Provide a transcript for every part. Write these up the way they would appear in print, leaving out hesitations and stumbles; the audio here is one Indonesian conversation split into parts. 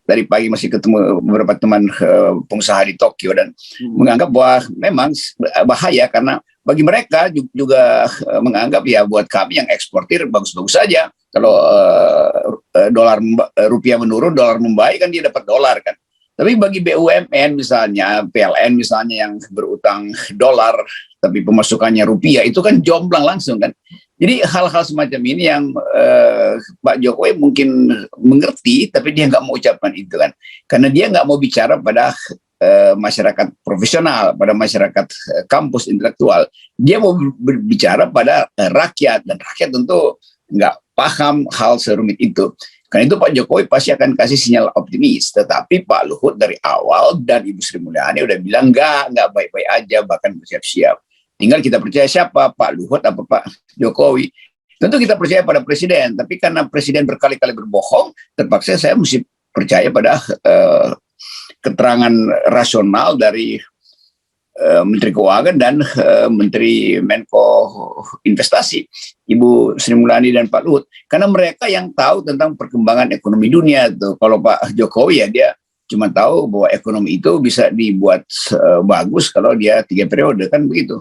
tadi pagi masih ketemu beberapa teman pengusaha di Tokyo dan menganggap bahwa memang bahaya karena bagi mereka juga menganggap ya buat kami yang eksportir bagus-bagus saja. Kalau rupiah menurun, dolar membaik kan dia dapat dolar kan. Tapi bagi BUMN misalnya, PLN misalnya yang berutang dolar tapi pemasukannya rupiah itu kan jomplang langsung kan. Jadi hal-hal semacam ini yang Pak Jokowi mungkin mengerti tapi dia nggak mau ucapkan itu kan. Karena dia nggak mau bicara pada masyarakat profesional, pada masyarakat kampus intelektual. Dia mau berbicara pada rakyat dan rakyat tentu nggak paham hal serumit itu. Karena itu Pak Jokowi pasti akan kasih sinyal optimis. Tetapi Pak Luhut dari awal dan Ibu Sri Mulyani udah bilang nggak baik-baik aja, bahkan bersiap-siap. Tinggal kita percaya siapa, Pak Luhut apa Pak Jokowi. Tentu kita percaya pada presiden, tapi karena presiden berkali-kali berbohong, terpaksa saya mesti percaya pada keterangan rasional dari Menteri Keuangan dan Menteri Menko Investasi, Ibu Sri Mulyani dan Pak Luhut. Karena mereka yang tahu tentang perkembangan ekonomi dunia tuh. Kalau Pak Jokowi ya dia cuma tahu bahwa ekonomi itu bisa dibuat bagus kalau dia 3 periode kan begitu.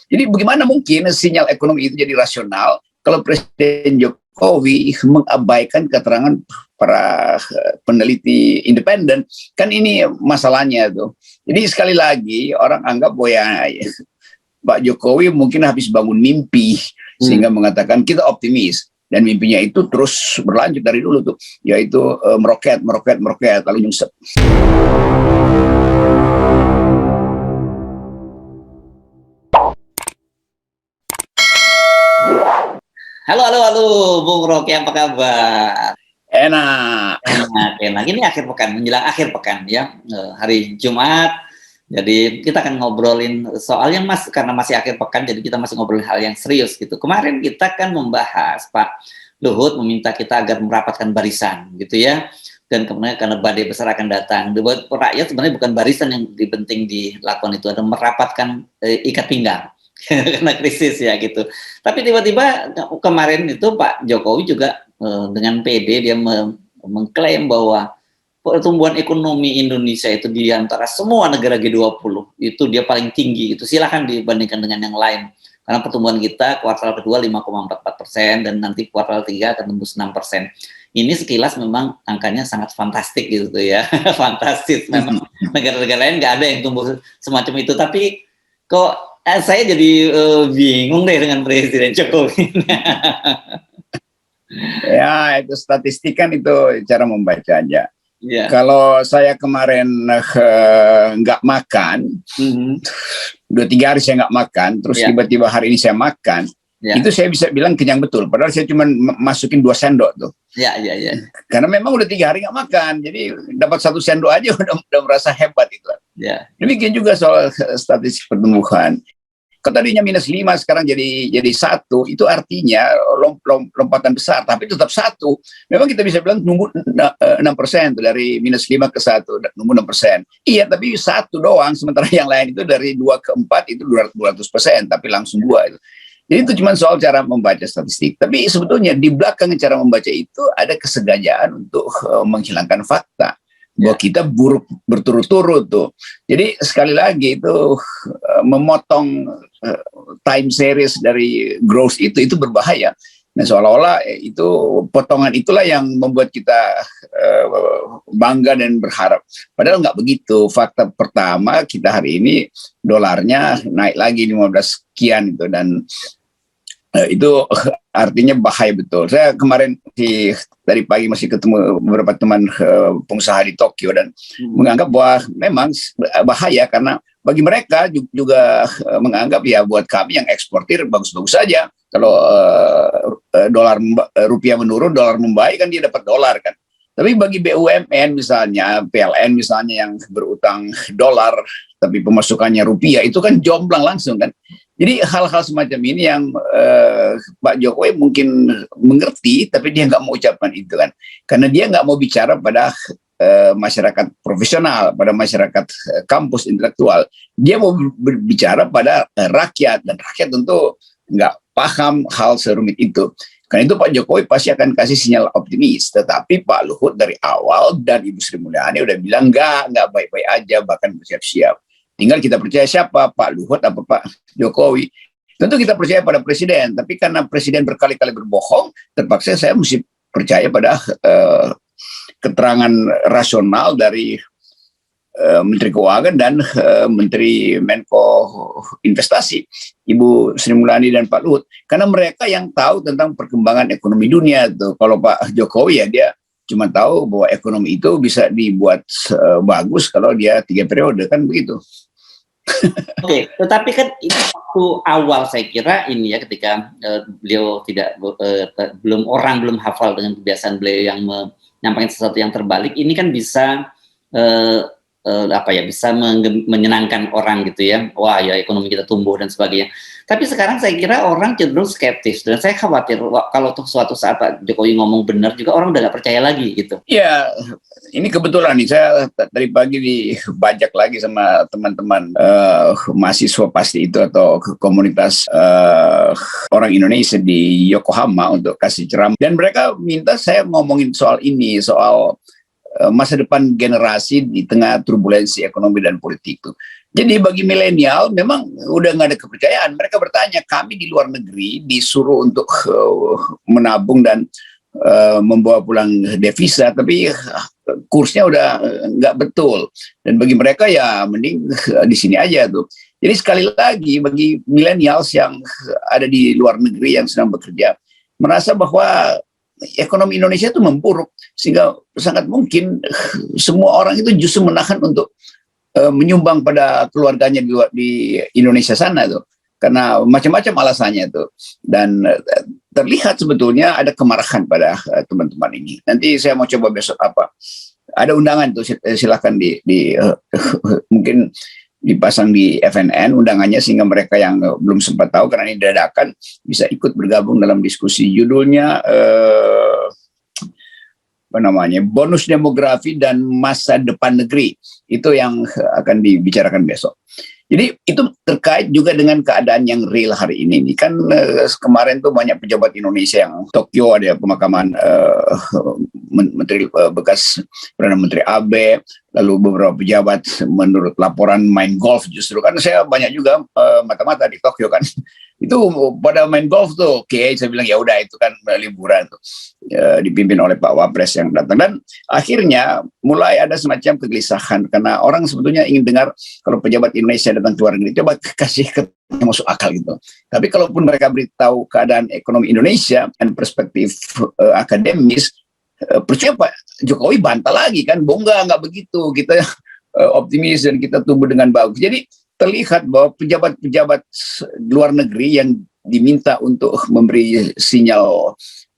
Jadi bagaimana mungkin sinyal ekonomi itu jadi rasional kalau Presiden Jokowi mengabaikan keterangan para peneliti independen? Kan ini masalahnya tuh. Jadi sekali lagi orang anggap bahwa ya, Pak Jokowi mungkin habis bangun mimpi sehingga mengatakan kita optimis. Dan mimpinya itu terus berlanjut dari dulu tuh, yaitu meroket lalu nyungsep. Halo, Bung Rocky, apa kabar? Enak. Ini akhir pekan, menjelang akhir pekan ya, hari Jumat. Jadi kita akan ngobrolin soalnya karena masih akhir pekan, jadi kita masih ngobrolin hal yang serius gitu. Kemarin kita kan membahas Pak Luhut meminta kita agar merapatkan barisan gitu ya. Dan kemudian karena badai besar akan datang, buat rakyat sebenarnya bukan barisan yang penting dilakukan, itu ada merapatkan ikat pinggang karena krisis ya gitu. Tapi tiba-tiba kemarin itu Pak Jokowi juga dengan PD dia mengklaim bahwa pertumbuhan ekonomi Indonesia itu di antara semua negara G20 itu dia paling tinggi. Itu silahkan dibandingkan dengan yang lain. Karena pertumbuhan kita kuartal kedua 5,44% dan nanti kuartal 3 akan tembus 6%. Ini sekilas memang angkanya sangat fantastik gitu ya. Fantastis. Memang negara-negara lain nggak ada yang tumbuh semacam itu. Tapi kok saya jadi bingung deh dengan Presiden Jokowi. Ya, itu statistik kan itu cara membacanya. Yeah. Kalau saya kemarin nggak makan, 2-3 hari saya nggak makan, terus tiba-tiba hari ini saya makan, itu saya bisa bilang kenyang betul. Padahal saya cuma masukin 2 sendok tuh. Karena memang udah 3 hari nggak makan, jadi dapat 1 sendok aja udah merasa hebat itu. Demikian juga soal statistik pertumbuhan. Kalau tadinya -5 sekarang jadi 1, itu artinya lompatan besar, tapi tetap 1. Memang kita bisa bilang nunggu 6% dari -5 ke 1, nunggu 6%. Iya, tapi 1 doang, sementara yang lain itu dari 2 ke 4 itu 200%, tapi langsung 2 itu. Jadi itu cuma soal cara membaca statistik. Tapi sebetulnya di belakang cara membaca itu ada kesengajaan untuk menghilangkan fakta. Bahwa kita buruk berturut-turut tuh. Jadi sekali lagi itu memotong time series dari growth itu berbahaya. Nah seolah-olah itu potongan itulah yang membuat kita bangga dan berharap. Padahal nggak begitu. Fakta pertama kita hari ini dolarnya naik lagi 15 sekian itu dan itu artinya bahaya betul. Saya kemarin dari pagi masih ketemu beberapa teman pengusaha di Tokyo dan menganggap bahwa memang bahaya karena bagi mereka juga menganggap ya buat kami yang eksportir bagus-bagus saja. Kalau rupiah menurun, dolar membaik kan dia dapat dolar kan. Tapi bagi BUMN misalnya, PLN misalnya yang berutang dolar tapi pemasukannya rupiah itu kan jomplang langsung kan. Jadi hal-hal semacam ini yang Pak Jokowi mungkin mengerti tapi dia nggak mau ucapkan itu kan. Karena dia nggak mau bicara pada masyarakat profesional, pada masyarakat kampus intelektual. Dia mau berbicara pada rakyat dan rakyat tentu nggak paham hal serumit itu. Karena itu Pak Jokowi pasti akan kasih sinyal optimis. Tetapi Pak Luhut dari awal dan Ibu Sri Mulyani udah bilang nggak baik-baik aja, bahkan bersiap-siap. Tinggal kita percaya siapa, Pak Luhut apa Pak Jokowi. Tentu kita percaya pada presiden, tapi karena presiden berkali-kali berbohong, terpaksa saya mesti percaya pada keterangan rasional dari Menteri Keuangan dan Menteri Menko Investasi, Ibu Sri Mulyani dan Pak Luhut, karena mereka yang tahu tentang perkembangan ekonomi dunia tuh. Kalau Pak Jokowi ya dia cuma tahu bahwa ekonomi itu bisa dibuat bagus kalau dia 3 periode, kan begitu. Oke, tetapi kan itu waktu awal saya kira ini ya, ketika beliau belum hafal dengan kebiasaan beliau yang menyampaikan sesuatu yang terbalik, ini kan bisa bisa menyenangkan orang gitu ya, wah ya ekonomi kita tumbuh dan sebagainya. Tapi sekarang saya kira orang cenderung skeptis, dan saya khawatir kalau suatu saat Pak Jokowi ngomong benar juga orang udah gak percaya lagi gitu. Ya, ini kebetulan nih saya tadi pagi dibajak lagi sama teman-teman mahasiswa pasti itu atau komunitas orang Indonesia di Yokohama untuk kasih ceramah, dan mereka minta saya ngomongin soal ini, soal masa depan generasi di tengah turbulensi ekonomi dan politik itu. Jadi bagi milenial memang udah nggak ada kepercayaan. Mereka bertanya, kami di luar negeri disuruh untuk menabung dan membawa pulang devisa, tapi kursnya udah nggak betul. Dan bagi mereka ya mending di sini aja tuh. Jadi sekali lagi bagi milenials yang ada di luar negeri yang sedang bekerja, merasa bahwa ekonomi Indonesia itu memburuk, sehingga sangat mungkin semua orang itu justru menahan untuk menyumbang pada keluarganya di Indonesia sana tuh, karena macam-macam alasannya tuh. Dan terlihat sebetulnya ada kemarahan pada teman-teman ini. Nanti saya mau coba besok ada undangan tuh, silahkan mungkin dipasang di FNN undangannya, sehingga mereka yang belum sempat tahu karena ini dadakan bisa ikut bergabung dalam diskusi. Judulnya bonus demografi dan masa depan negeri, itu yang akan dibicarakan besok. Jadi itu terkait juga dengan keadaan yang real hari ini. Kan kemarin tuh banyak pejabat Indonesia yang Tokyo ada pemakaman bekas Perdana Menteri Abe, lalu beberapa pejabat menurut laporan main golf, justru kan saya banyak juga mata-mata di Tokyo kan. Itu pada main golf tuh, oke, saya bilang ya udah itu kan liburan tuh, dipimpin oleh Pak Wapres yang datang. Dan akhirnya mulai ada semacam kegelisahan karena orang sebetulnya ingin dengar kalau pejabat Indonesia datang ke luar negeri, coba kasih masuk akal gitu. Tapi kalaupun mereka beritahu keadaan ekonomi Indonesia dan perspektif akademis, percaya Pak Jokowi bantah lagi kan, nggak begitu, kita optimis dan kita tumbuh dengan bagus. Jadi terlihat bahwa pejabat-pejabat luar negeri yang diminta untuk memberi sinyal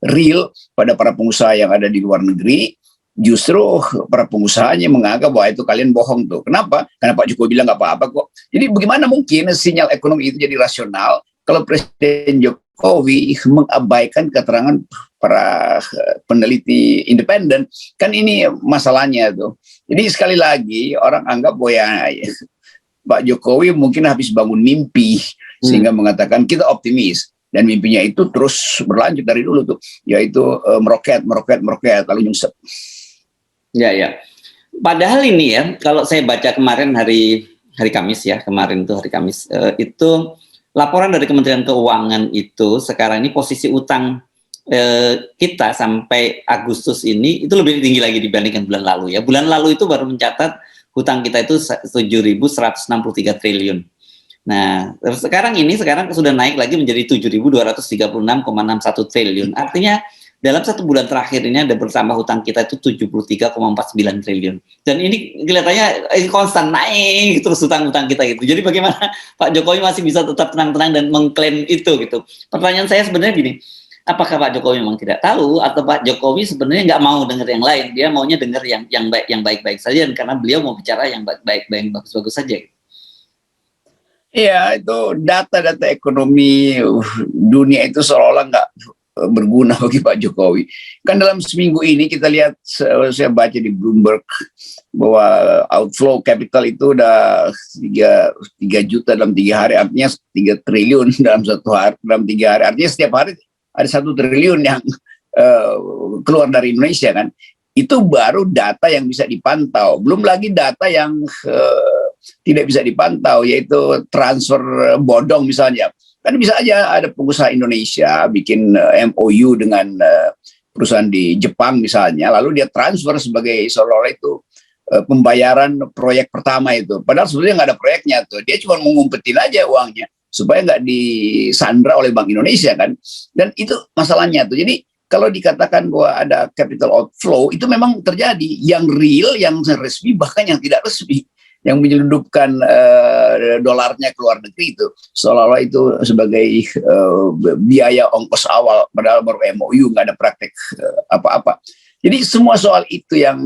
real pada para pengusaha yang ada di luar negeri, justru para pengusahanya menganggap bahwa itu kalian bohong tuh. Kenapa? Karena Pak Jokowi bilang nggak apa-apa kok. Jadi bagaimana mungkin sinyal ekonomi itu jadi rasional kalau Presiden Jokowi mengabaikan keterangan para peneliti independen? Kan ini masalahnya tuh. Jadi sekali lagi orang anggap bahwa Pak Jokowi mungkin habis bangun mimpi sehingga mengatakan kita optimis, dan mimpinya itu terus berlanjut dari dulu tuh, yaitu meroket lalu nyungsep. Ya. Padahal ini ya, kalau saya baca kemarin hari Kamis ya, itu laporan dari Kementerian Keuangan itu sekarang ini posisi utang kita sampai Agustus ini itu lebih tinggi lagi dibandingkan bulan lalu ya. Bulan lalu itu baru mencatat hutang kita itu 7.163 triliun. Nah, sekarang sudah naik lagi menjadi 7.236,61 triliun. Artinya dalam 1 bulan terakhir ini ada bertambah hutang kita itu 73,49 triliun. Dan ini kelihatannya konstan naik terus hutang-hutang kita gitu. Jadi bagaimana Pak Jokowi masih bisa tetap tenang-tenang dan mengklaim itu gitu. Pertanyaan saya sebenarnya gini, apakah Pak Jokowi memang tidak tahu, atau Pak Jokowi sebenarnya nggak mau dengar yang lain, dia maunya dengar yang baik-baik saja, dan karena beliau mau bicara yang baik-baik, yang bagus-bagus saja. Iya, itu data-data ekonomi dunia itu seolah-olah nggak berguna bagi Pak Jokowi. Kan dalam seminggu ini kita lihat, saya baca di Bloomberg bahwa outflow capital itu udah 3 juta dalam 3 hari, artinya 3 triliun dalam 1 hari, dalam 3 hari. Artinya setiap hari ada 1 triliun yang keluar dari Indonesia kan, itu baru data yang bisa dipantau. Belum lagi data yang tidak bisa dipantau, yaitu transfer bodong misalnya. Kan bisa aja ada pengusaha Indonesia bikin MOU dengan perusahaan di Jepang misalnya, lalu dia transfer sebagai seolah-olah itu pembayaran proyek pertama itu. Padahal sebetulnya nggak ada proyeknya tuh. Dia cuma mengumpetin aja uangnya supaya nggak disandra oleh Bank Indonesia kan. Dan itu masalahnya tuh. Jadi kalau dikatakan bahwa ada capital outflow, itu memang terjadi. Yang real, yang resmi, bahkan yang tidak resmi. Yang menyelundupkan dolarnya ke luar negeri itu. Seolah-olah itu sebagai biaya ongkos awal. Padahal baru MOU, nggak ada praktek apa-apa. Jadi semua soal itu yang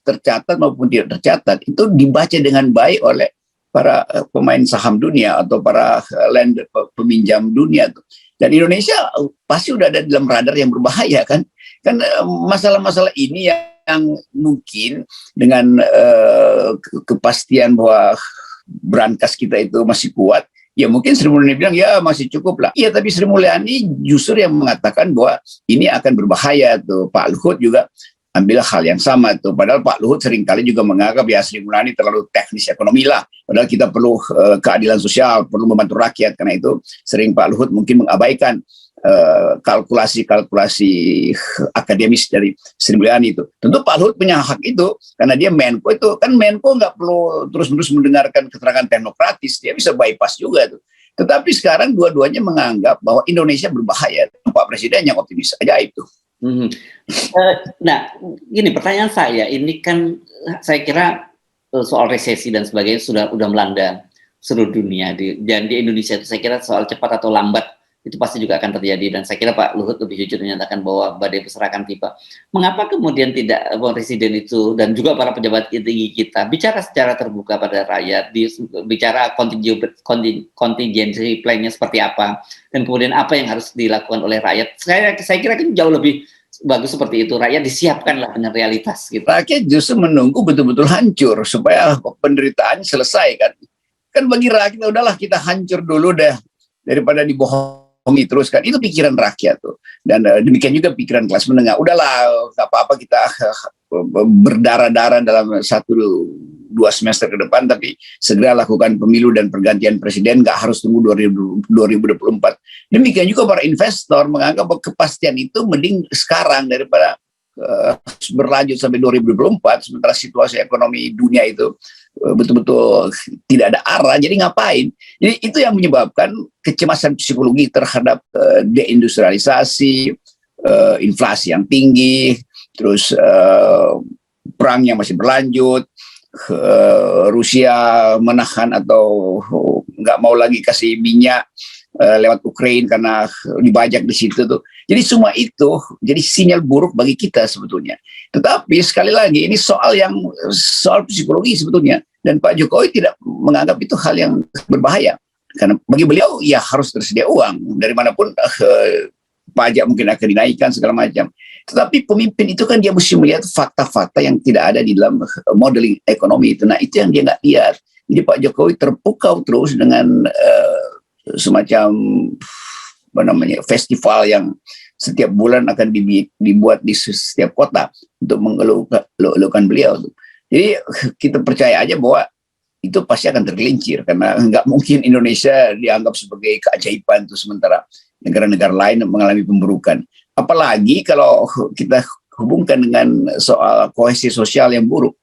tercatat maupun tidak tercatat, itu dibaca dengan baik oleh para pemain saham dunia atau para lender, peminjam dunia. Dan Indonesia pasti udah ada dalam radar yang berbahaya kan. Kan masalah-masalah ini yang mungkin dengan kepastian bahwa brankas kita itu masih kuat, ya mungkin Sri Mulyani bilang ya masih cukup lah. Iya, tapi Sri Mulyani justru yang mengatakan bahwa ini akan berbahaya tuh. Pak Luhut juga ambil hal yang sama tuh. Padahal Pak Luhut seringkali juga menganggap ya Sri Mulyani terlalu teknis ekonomi lah. Padahal kita perlu keadilan sosial, perlu membantu rakyat. Karena itu sering Pak Luhut mungkin mengabaikan kalkulasi-kalkulasi akademis dari Sri Mulyani itu. Tentu Pak Luhut punya hak itu karena dia Menko itu. Kan Menko nggak perlu terus-menerus mendengarkan keterangan teknokratis, dia bisa bypass juga tuh. Tetapi sekarang dua-duanya menganggap bahwa Indonesia berbahaya. Pak Presiden yang optimis aja itu. Nah, gini pertanyaan saya, ini kan saya kira soal resesi dan sebagainya sudah melanda seluruh dunia dan di Indonesia itu saya kira soal cepat atau lambat itu pasti juga akan terjadi, dan saya kira Pak Luhut lebih jujur menyatakan bahwa badai besar akan tiba. Mengapa kemudian tidak Presiden itu dan juga para pejabat tinggi kita bicara secara terbuka pada rakyat, bicara contingency plan-nya seperti apa, dan kemudian apa yang harus dilakukan oleh rakyat? Saya kira kan jauh lebih bagus seperti itu, rakyat disiapkanlah dengan realitas gitu. Rakyat justru menunggu betul-betul hancur supaya penderitaan selesai kan. Kan bagi rakyat udahlah kita hancur dulu deh daripada dibohongi terus kan. Itu pikiran rakyat tuh. Dan demikian juga pikiran kelas menengah. Udahlah nggak apa-apa kita berdarah-darah dalam 1-2 semester ke depan, tapi segera lakukan pemilu dan pergantian presiden, nggak harus tunggu 2024. Demikian juga para investor menganggap bahwa kepastian itu mending sekarang daripada berlanjut sampai 2024, sementara situasi ekonomi dunia itu betul-betul tidak ada arah. Jadi ngapain? Jadi itu yang menyebabkan kecemasan psikologi terhadap deindustrialisasi, inflasi yang tinggi, terus perang yang masih berlanjut, Rusia menahan atau nggak mau lagi kasih minyak lewat Ukraina karena dibajak di situ tuh. Jadi semua itu jadi sinyal buruk bagi kita sebetulnya. Tetapi sekali lagi ini soal psikologi sebetulnya, dan Pak Jokowi tidak menganggap itu hal yang berbahaya karena bagi beliau ya harus tersedia uang dari manapun, pajak mungkin akan dinaikkan segala macam. Tetapi pemimpin itu kan dia mesti melihat fakta-fakta yang tidak ada di dalam modeling ekonomi itu. Nah itu yang dia nggak lihat. Jadi Pak Jokowi terpukau terus dengan semacam festival yang setiap bulan akan dibuat di setiap kota untuk mengeluhkan beliau. Jadi kita percaya aja bahwa itu pasti akan tergelincir karena nggak mungkin Indonesia dianggap sebagai keajaiban itu sementara negara-negara lain mengalami pemburukan. Apalagi kalau kita hubungkan dengan soal kohesi sosial yang buruk.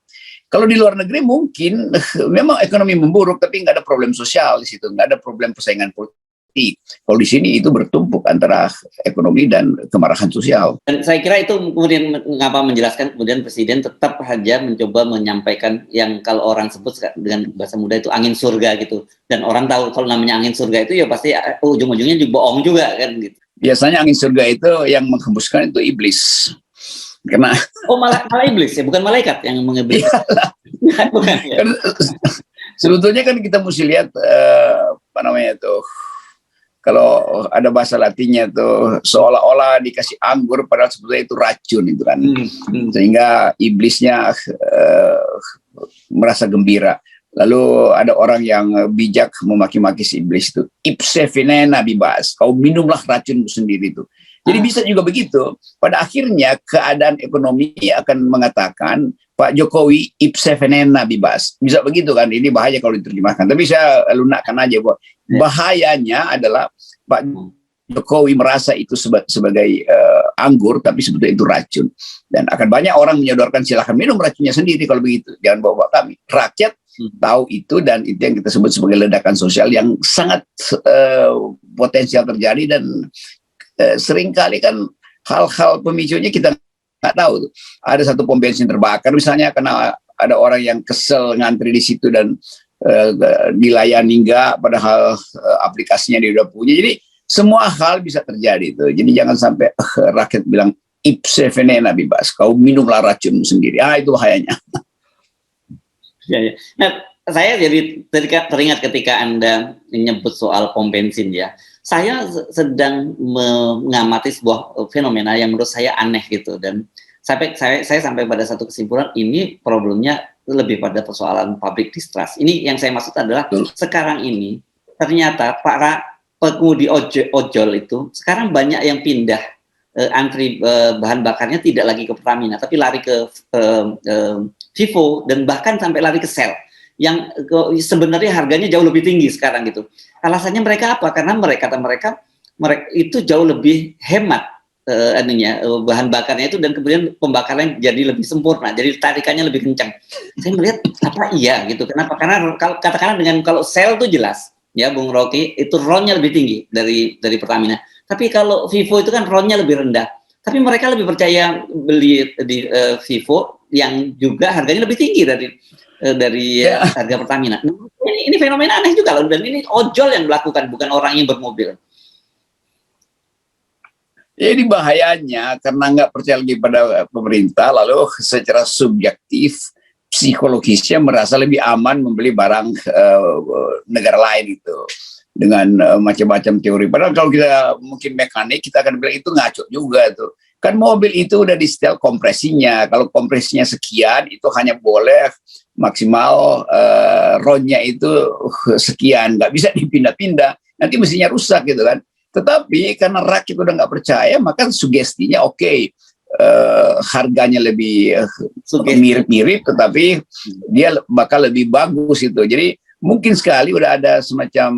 Kalau di luar negeri mungkin memang ekonomi memburuk, tapi nggak ada problem sosial di situ, nggak ada problem persaingan politik. Kalau di sini itu bertumpuk antara ekonomi dan kemarahan sosial. Dan saya kira itu kemudian mengapa menjelaskan kemudian Presiden tetap saja mencoba menyampaikan yang kalau orang sebut dengan bahasa muda itu angin surga gitu. Dan orang tahu kalau namanya angin surga itu ya pasti ujung-ujungnya bohong juga kan gitu. Biasanya angin surga itu yang menghembuskan itu iblis. Karena malah iblis ya, bukan malaikat yang mengeblis. Bukan ya. Sebetulnya kan kita mesti lihat apa namanya itu, kalau ada bahasa Latinnya tuh seolah-olah dikasih anggur padahal sebetulnya itu racun itu kan. Sehingga iblisnya merasa gembira. Lalu ada orang yang bijak memaki-maki si iblis itu. Ipse venena bibas, kau minumlah racunmu sendiri itu. Jadi bisa juga begitu. Pada akhirnya keadaan ekonomi akan mengatakan Pak Jokowi ipse venena bebas. Bisa begitu kan? Ini bahaya kalau diterjemahkan. Tapi saya lunakkan aja bahwa bahayanya adalah Pak Jokowi merasa itu sebagai anggur, tapi sebetulnya itu racun. Dan akan banyak orang menyodorkan silahkan minum racunnya sendiri kalau begitu. Jangan bawa kami. Rakyat tahu itu, dan itu yang kita sebut sebagai ledakan sosial yang sangat potensial terjadi. Dan seringkali kan hal-hal pemicunya kita nggak tahu. Ada satu pom bensin terbakar misalnya karena ada orang yang kesel ngantri di situ dan dilayani nggak, padahal aplikasinya dia udah punya. Jadi semua hal bisa terjadi itu. Jadi jangan sampai rakyat bilang ipse venena bebas, kau minumlah racun sendiri. Itu bahayanya. Ya. Nah, saya jadi teringat ketika Anda menyebut soal pom bensin ya. Saya sedang mengamati sebuah fenomena yang menurut saya aneh gitu, dan saya sampai pada satu kesimpulan ini problemnya lebih pada persoalan public distrust. Ini yang saya maksud adalah sekarang ini ternyata para pengemudi ojol itu sekarang banyak yang pindah antri bahan bakarnya tidak lagi ke Pertamina tapi lari ke Vivo dan bahkan sampai lari ke Shell yang sebenarnya harganya jauh lebih tinggi sekarang gitu. Alasannya mereka apa? Karena mereka itu jauh lebih hemat bahan bakarnya itu, dan kemudian pembakarannya jadi lebih sempurna, jadi tarikannya lebih kencang. Saya melihat apa iya gitu. Kenapa? Karena katakanlah kalau Shell itu jelas ya Bung Rocky, itu RON-nya lebih tinggi dari Pertamina. Tapi kalau Vivo itu kan RON-nya lebih rendah. Tapi mereka lebih percaya beli di Vivo yang juga harganya lebih tinggi dari harga Pertamina. Nah, ini fenomena aneh juga loh, dan ini ojol yang melakukan, bukan orang yang bermobil. Ini bahayanya karena nggak percaya lagi pada pemerintah, lalu secara subjektif psikologisnya merasa lebih aman membeli barang negara lain itu dengan macam-macam teori. Padahal kalau kita mungkin mekanik, kita akan bilang itu ngaco juga tuh. Kan mobil itu udah di setel kompresinya. Kalau kompresinya sekian, itu hanya boleh maksimal RON-nya itu sekian, nggak bisa dipindah-pindah. Nanti mesinnya rusak gitu kan. Tetapi karena rakyat udah nggak percaya, maka sugestinya oke. Harganya lebih mirip-mirip, tetapi dia bakal lebih bagus itu. Jadi mungkin sekali udah ada semacam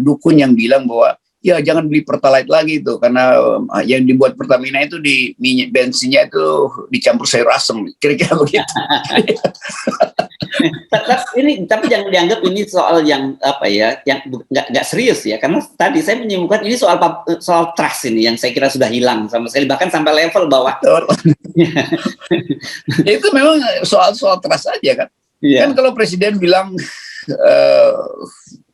dukun yang bilang bahwa ya jangan beli Pertalite lagi itu karena yang dibuat Pertamina itu di minyak bensinnya itu dicampur sayur asem, kira-kira begitu. Tapi jangan dianggap ini soal yang apa ya, yang nggak serius ya, karena tadi saya menyimpulkan ini soal trust ini yang saya kira sudah hilang sama sekali, bahkan sampai level bawah. Itu memang soal trust aja kan. Yeah. Kan kalau presiden bilang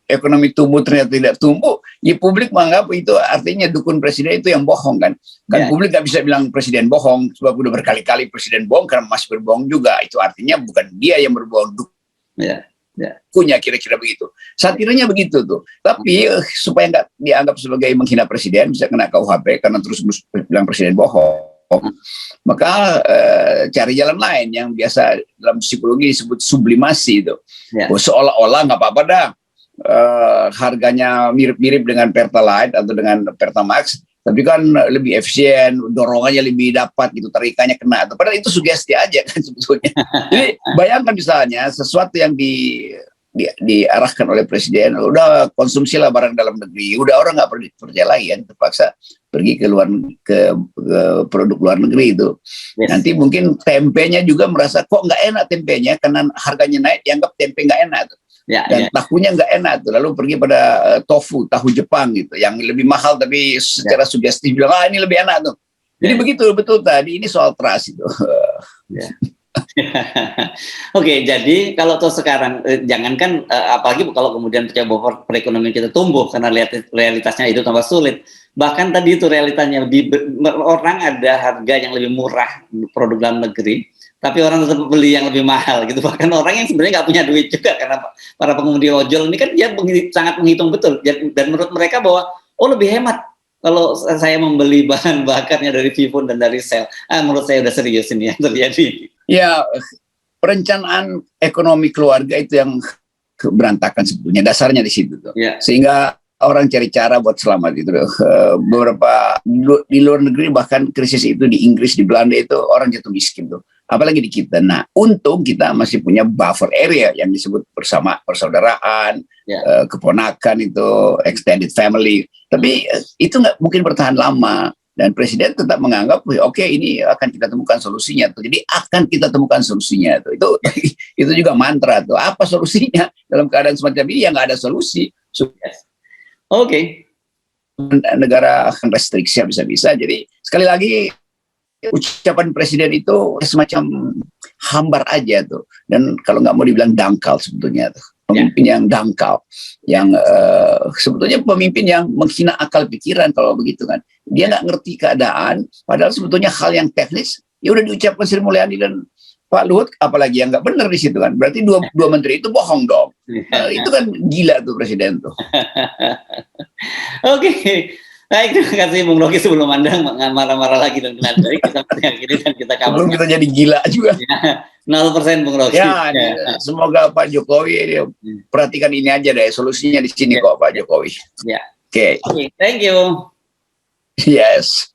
ekonomi tumbuh ternyata tidak tumbuh, ya publik menganggap itu artinya dukun presiden itu yang bohong kan. Kan publik nggak bisa bilang presiden bohong, sebab udah berkali-kali presiden bohong karena masih berbohong juga. Itu artinya bukan dia yang berbohong, dukunnya, kira-kira begitu. Satiranya begitu tuh. Tapi supaya nggak dianggap sebagai menghina presiden, bisa kena KUHP karena terus bilang presiden bohong. Maka cari jalan lain yang biasa dalam psikologi disebut sublimasi itu. Seolah-olah nggak apa-apa dah. Harganya mirip-mirip dengan Pertalite atau dengan Pertamax, tapi kan lebih efisien, dorongannya lebih dapat gitu, tarikannya kena. Padahal itu sugesti aja kan sebetulnya. Jadi bayangkan misalnya sesuatu yang diarahkan oleh presiden, udah konsumsilah barang dalam negeri, udah orang nggak percaya lagi kan, terpaksa pergi ke produk luar negeri itu. Nanti mungkin tempenya juga merasa kok nggak enak tempenya karena harganya naik, dianggap tempe nggak enak tuh. Dan tahunya nggak enak tuh, lalu pergi pada tahu Jepang gitu, yang lebih mahal tapi secara sugestif bilang ini lebih enak tuh. Jadi betul tadi ini soal trust itu. Oke, jadi kalau tuh sekarang jangankan apalagi kalau kemudian percaya bahwa perekonomian kita tumbuh karena realitasnya itu tambah sulit. Bahkan tadi itu realitanya orang ada harga yang lebih murah produk dalam negeri, tapi orang tetap beli yang lebih mahal gitu. Bahkan orang yang sebenarnya nggak punya duit juga, karena para pengemudi ojol ini kan dia sangat menghitung betul, dan menurut mereka bahwa lebih hemat kalau saya membeli bahan bakarnya dari Vivo dan dari Shell. Menurut saya udah serius ini yang terjadi. Ya, perencanaan ekonomi keluarga itu yang berantakan sebetulnya, dasarnya di situ tuh. Sehingga orang cari cara buat selamat itu. Beberapa di luar negeri, bahkan krisis itu di Inggris, di Belanda itu orang jatuh miskin tuh. Apalagi di kita. Nah, untung kita masih punya buffer area yang disebut bersama persaudaraan, keponakan itu, extended family. Tapi itu nggak mungkin bertahan lama. Dan Presiden tetap menganggap, oke, ini akan kita temukan solusinya. Tuh. Jadi akan kita temukan solusinya. Tuh. Itu juga mantra. Tuh. Apa solusinya? Dalam keadaan semacam ini ya nggak ada solusi. Oke. Negara akan restriksi bisa-bisa. Jadi sekali lagi ucapan Presiden itu semacam hambar aja tuh. Dan kalau nggak mau dibilang dangkal sebetulnya tuh. Pemimpin yang dangkal, yang sebetulnya pemimpin yang menghina akal pikiran kalau begitu kan. Dia nggak ngerti keadaan, padahal sebetulnya hal yang teknis ya udah diucapkan Sri Mulyani dan Pak Luhut, apalagi yang nggak benar di situ kan. Berarti dua menteri itu bohong dong. Itu kan gila tuh Presiden tuh. Oke. Baik, terima kasih Bung Rocky. Sebelum Anda marah-marah lagi dan dari kita mengakhiri dan kita Sebelum kita jadi gila juga. Ya, 0% Bung Rocky. Ya, semoga Pak Jokowi dia perhatikan ini aja deh, solusinya di sini kok Pak Jokowi. Ya. Oke. Thank you. Yes.